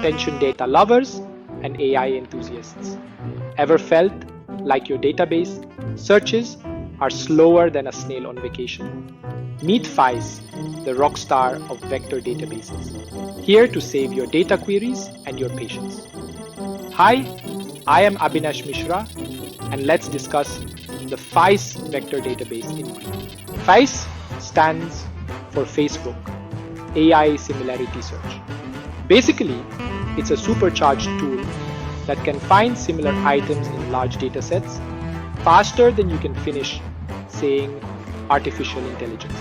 attention data lovers and AI enthusiasts. Ever felt like your database searches are slower than a snail on vacation? Meet FAISS, the rock star of vector databases, here to save your data queries and your patience. Hi, I am Abhinash Mishra, and let's discuss the FAISS vector database in brief. FAISS stands for Facebook, AI Similarity Search. Basically, it's a supercharged tool that can find similar items in large datasets faster than you can finish saying artificial intelligence.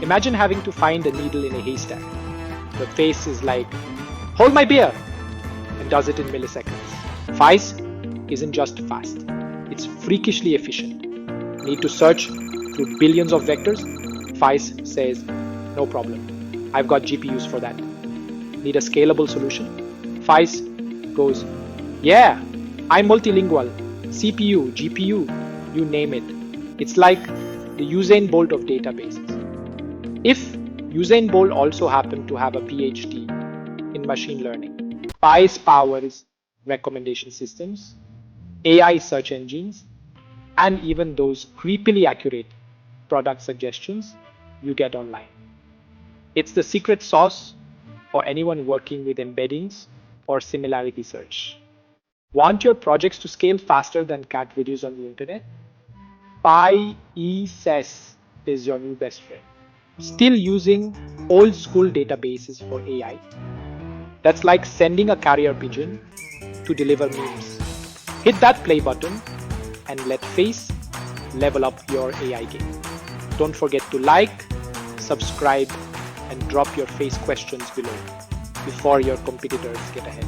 Imagine having to find a needle in a haystack. The face is like, hold my beer, and does it in milliseconds. FAISS isn't just fast, it's freakishly efficient. Need to search through billions of vectors? FAISS says, no problem. I've got GPUs for that. Need a scalable solution? FAISS goes, yeah, I'm multilingual. CPU, GPU, you name it. It's like the Usain Bolt of databases. If Usain Bolt also happened to have a PhD in machine learning, FAISS powers recommendation systems, AI search engines, and even those creepily accurate product suggestions you get online. It's the secret sauce for anyone working with embeddings or similarity search. Want your projects to scale faster than cat videos on the internet? FAISS is your new best friend. Still using old school databases for AI? That's like sending a carrier pigeon to deliver memes. Hit that play button and let FAISS level up your AI game. Don't forget to like, subscribe, and drop your FAISS questions below before your competitors get ahead.